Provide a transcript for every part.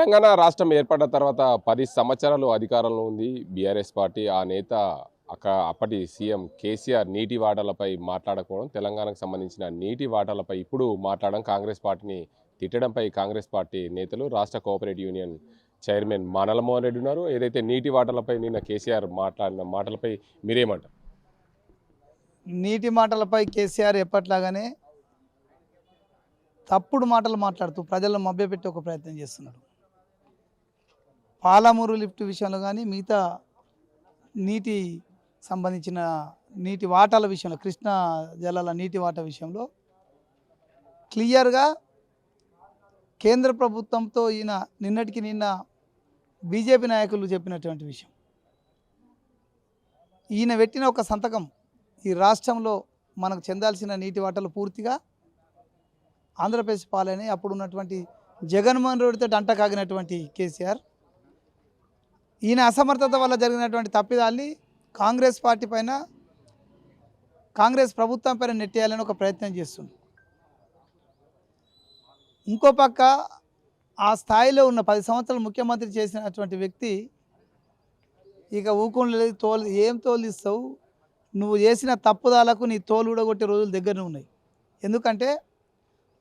తెలంగాణ రాష్ట్రం ఏర్పడ్డ తర్వాత 10 సంవత్సరాలు అధికారంలో ఉంది బీఆర్ఎస్ పార్టీ. ఆ నేత అప్పటి సీఎం కేసీఆర్ నీటి వాటాలపై మాట్లాడకపోవడం, తెలంగాణకు సంబంధించిన నీటి వాటాలపై ఇప్పుడు మాట్లాడడం, కాంగ్రెస్ పార్టీని తిట్టడంపై కాంగ్రెస్ పార్టీ నేతలు రాష్ట్ర కోఆపరేటివ్ యూనియన్ చైర్మన్ మానలమోహన్ రెడ్డి ఉన్నారు. ఏదైతే నీటి వాటాలపై నిన్న కేసీఆర్ మాట్లాడిన మాటలపై మీరేమంటారు? నీటి మాటలపై కేసీఆర్ ఎప్పట్లాగానే తప్పుడు మాటలు మాట్లాడుతూ ప్రజలను మభ్యపెట్టే ఒక ప్రయత్నం చేస్తున్నాడు. పాలమూరు లిఫ్ట్ విషయంలో కానీ మిగతా నీటి సంబంధించిన నీటి వాటాల విషయంలో, కృష్ణా జలాల నీటి వాటా విషయంలో క్లియర్గా కేంద్ర ప్రభుత్వంతో నిన్నటికి నిన్న బీజేపీ నాయకులు చెప్పినటువంటి విషయం, ఈయన పెట్టిన ఒక సంతకం ఈ రాష్ట్రంలో మనకు చెందాల్సిన నీటి వాటాలు పూర్తిగా ఆంధ్రప్రదేశ్ పాలని అప్పుడు ఉన్నటువంటి జగన్మోహన్ రెడ్డితో అంటకాగినటువంటి కేసీఆర్ ఈయన అసమర్థత వల్ల జరిగినటువంటి తప్పిదాల్ని కాంగ్రెస్ పార్టీ పైన, కాంగ్రెస్ ప్రభుత్వం పైన నెట్టేయాలని ఒక ప్రయత్నం చేస్తుంది. ఇంకో పక్క ఆ స్థాయిలో ఉన్న 10 సంవత్సరాలు ముఖ్యమంత్రి చేసినటువంటి వ్యక్తి ఇక ఊకుండా ఏం తోలిస్తావు, నువ్వు చేసిన తప్పుదాలకు నీ తోలు ఊడగొట్టే రోజులు దగ్గరనే ఉన్నాయి. ఎందుకంటే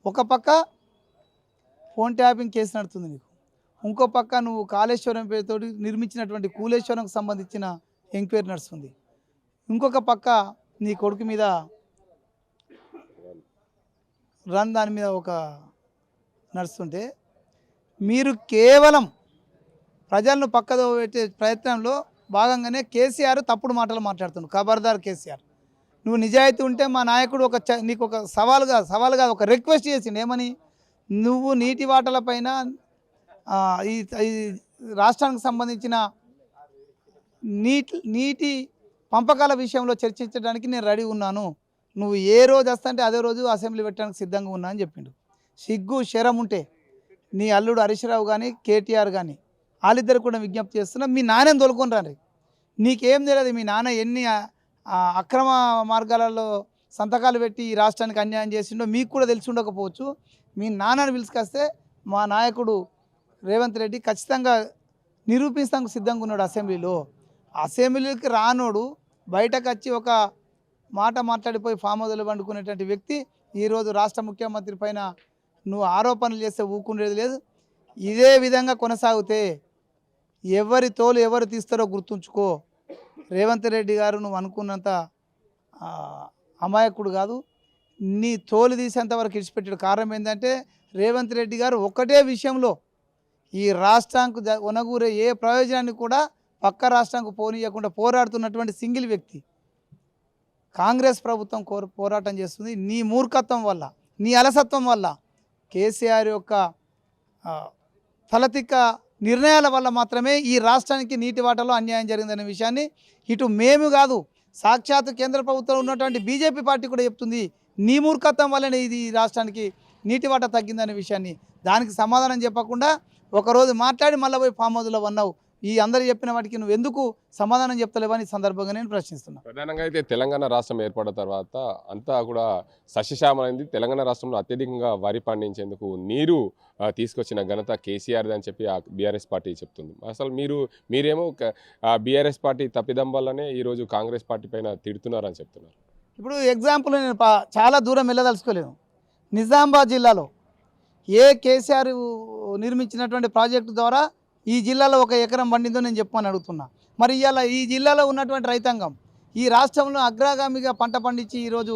ఒక పక్క ఫోన్ ట్యాపింగ్ కేసు నడుతుంది నీకు, ఇంకో పక్క నువ్వు కాళేశ్వరం పేరుతో నిర్మించినటువంటి కూలేశ్వరంకు సంబంధించిన ఎంక్వైరీ నడుస్తుంది, ఇంకొక పక్క నీ కొడుకు మీద దాని మీద ఒక నడుస్తుంటే మీరు కేవలం ప్రజలను పక్కదో పెట్టే ప్రయత్నంలో భాగంగానే కేసీఆర్ తప్పుడు మాటలు మాట్లాడుతున్నాడు. ఖబర్దార్ కేసీఆర్, నువ్వు నిజాయితీ ఉంటే మా నాయకుడు నీకు ఒక సవాలుగా ఒక రిక్వెస్ట్ చేసిండు. ఏమని? నువ్వు నీటి వాటల పైన ఈ రాష్ట్రానికి సంబంధించిన నీటి పంపకాల విషయంలో చర్చించడానికి నేను రెడీ ఉన్నాను, నువ్వు ఏ రోజు వస్తుంటే అదే రోజు అసెంబ్లీ పెట్టడానికి సిద్ధంగా ఉన్నా అని చెప్పిండు. సిగ్గు శరం ఉంటే నీ అల్లుడు హరీష్ రావు కానీ కేటీఆర్ కానీ వాళ్ళిద్దరు కూడా విజ్ఞప్తి చేస్తున్నా, మీ నాన్నని తోలుకొని రండి. నీకేం తెలియదు మీ నాన్న ఎన్ని అక్రమ మార్గాలలో సంతకాలు పెట్టి ఈ రాష్ట్రానికి అన్యాయం చేసిండో మీకు కూడా తెలిసి ఉండకపోవచ్చు. మీ నాన్నని పిలుచుకొస్తే మా నాయకుడు రేవంత్ రెడ్డి ఖచ్చితంగా నిరూపిస్తానికి సిద్ధంగా ఉన్నాడు. అసెంబ్లీకి రానోడు బయటకు వచ్చి ఒక మాట మాట్లాడిపోయి ఫామ్ హౌస్లో వండుకునేటువంటి వ్యక్తి ఈరోజు రాష్ట్ర ముఖ్యమంత్రి పైన నువ్వు ఆరోపణలు చేస్తే ఊరుకునేది లేదు. ఇదే విధంగా కొనసాగితే ఎవరి తోలు ఎవరు తీస్తారో గుర్తుంచుకో. రేవంత్ రెడ్డి గారు నువ్వు అనుకున్నంత అమాయకుడు కాదు, నీ తోలు తీసేంతవరకు ఇడిచిపెట్టాడు. కారణం ఏంటంటే రేవంత్ రెడ్డి గారు ఒకటే విషయంలో ఈ రాష్ట్రానికి ఒనగూరే ఏ ప్రయోజనాన్ని కూడా పక్క రాష్ట్రానికి పోనీయకుండా పోరాడుతున్నటువంటి సింగిల్ వ్యక్తి. కాంగ్రెస్ ప్రభుత్వం పోరాటం చేస్తుంది. నీ మూర్ఖత్వం వల్ల, నీ అలసత్వం వల్ల, కేసీఆర్ యొక్క తలతిక్క నిర్ణయాల వల్ల మాత్రమే ఈ రాష్ట్రానికి నీటి వాటాలో అన్యాయం జరిగిందనే విషయాన్ని ఇటు మేము కాదు, సాక్షాత్ కేంద్ర ప్రభుత్వంలో ఉన్నటువంటి బీజేపీ పార్టీ కూడా చెప్తుంది. నీ మూర్ఖత్వం వల్లనే ఇది రాష్ట్రానికి నీటి వాటా తగ్గిందనే విషయాన్ని. దానికి సమాధానం చెప్పకుండా ఒకరోజు మాట్లాడి మళ్ళీ పోయి ఫామ్ హౌస్లో ఉన్నావు. ఈ అందరూ చెప్పిన వాటికి నువ్వు ఎందుకు సమాధానం చెప్తలేవని సందర్భంగా నేను ప్రశ్నిస్తున్నాను. ప్రధానంగా అయితే తెలంగాణ రాష్ట్రం ఏర్పడిన తర్వాత అంతా కూడా సస్యశ్యామలైంది. తెలంగాణ రాష్ట్రంలో అత్యధికంగా వరి పండించేందుకు నీరు తీసుకొచ్చిన ఘనత కేసీఆర్ అని చెప్పి బీఆర్ఎస్ పార్టీ చెప్తుంది. అసలు మీరేమో బీఆర్ఎస్ పార్టీ తప్పిదం వల్లనే ఈరోజు కాంగ్రెస్ పార్టీ పైన తిడుతున్నారని చెప్తున్నారు. ఇప్పుడు ఎగ్జాంపుల్ నేను చాలా దూరం వెళ్ళదలుచుకోలేను. నిజామాబాద్ జిల్లాలో కేసీఆర్ నిర్మించినటువంటి ప్రాజెక్టు ద్వారా ఈ జిల్లాలో 1 ఎకరం పండిందో నేను చెప్పమని అడుగుతున్నా. మరి ఇవాళ ఈ జిల్లాలో ఉన్నటువంటి రైతాంగం ఈ రాష్ట్రంలో అగ్రగామిగా పంట పండించి ఈరోజు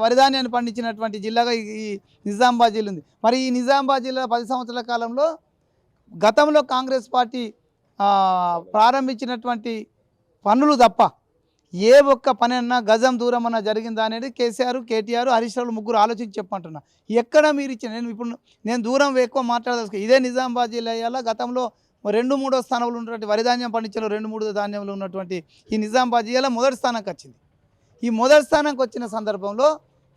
వరిధాన్యాన్ని పండించినటువంటి జిల్లాగా ఈ నిజామాబాద్ జిల్లా ఉంది. మరి ఈ నిజామాబాద్ జిల్లా 10 సంవత్సరాల కాలంలో గతంలో కాంగ్రెస్ పార్టీ ప్రారంభించినటువంటి పనులు తప్ప ఏ ఒక్క పని అన్నా గజం దూరం అన్నా జరిగిందా అనేది కేసీఆర్, కేటీఆర్, హరీష్ రావు ముగ్గురు ఆలోచించి చెప్పమంటున్నా. ఎక్కడ మీరు ఇచ్చిన నేను దూరం ఎక్కువ మాట్లాడదలుచుకో. ఇదే నిజామాబాద్ జిల్లా అయ్యాల గతంలో 2-3 స్థానంలో ఉన్నటువంటి వరిధాన్యం పండించలో 2-3 ధాన్యంలో ఉన్నటువంటి ఈ నిజామాబాద్ జిల్లా మొదటి స్థానానికి వచ్చింది. ఈ మొదటి స్థానానికి వచ్చిన సందర్భంలో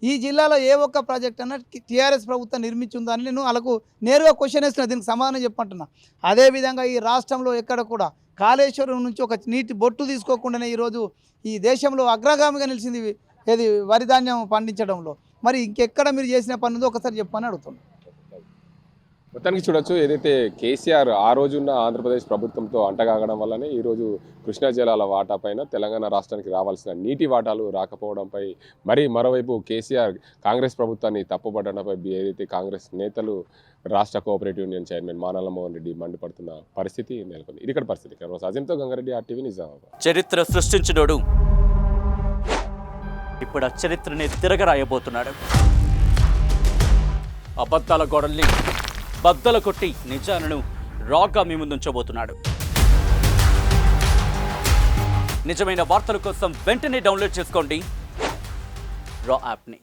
ఈ జిల్లాలో ఏ ఒక్క ప్రాజెక్ట్ అన్నా టీఆర్ఎస్ ప్రభుత్వం నిర్మించిందని నేను వాళ్ళకు నేరుగా క్వశ్చన్ వేస్తున్నా, దీనికి సమాధానం చెప్పంటున్నా. అదేవిధంగా ఈ రాష్ట్రంలో ఎక్కడ కూడా కాళేశ్వరం నుంచి ఒక నీటి బొట్టు తీసుకోకుండానే ఈరోజు ఈ దేశంలో అగ్రగామిగా నిలిచింది ఏది వరిధాన్యం పండించడంలో. మరి ఇంకెక్కడ మీరు చేసిన పని ఉందో ఒకసారి చెప్పని అడుగుతున్నాను. మొత్తానికి చూడొచ్చు ఏదైతే కేసీఆర్ ఆ రోజున్న ఆంధ్రప్రదేశ్ ప్రభుత్వంతో అంటగాగడం వల్లనే ఈరోజు కృష్ణా జలాల వాటా పైన తెలంగాణ రాష్ట్రానికి రావాల్సిన నీటి వాటాలు రాకపోవడంపై మరోవైపు కేసీఆర్ కాంగ్రెస్ ప్రభుత్వాన్ని తప్పుపట్టడంపై ఏదైతే కాంగ్రెస్ నేతలు రాష్ట్ర cooperative union chairman మానల Mohan Reddy మండిపడుతున్న పరిస్థితి నెలకొంది. ఇది ఇక్కడ పరిస్థితి. అజంతో గంగారెడ్డి, RTV, నిజామాబాద్. చరిత్ర సృష్టించినోడు ఇప్పుడు ఆ చరిత్రని తిరగరాయబోతున్నాడు. అబద్ధాల గోడల్ని బద్దలు కొట్టి నిజాలను రాగా మీ ముందుంచబోతున్నాడు. నిజమైన వార్తల కోసం వెంటనే డౌన్లోడ్ చేసుకోండి రా యాప్ని.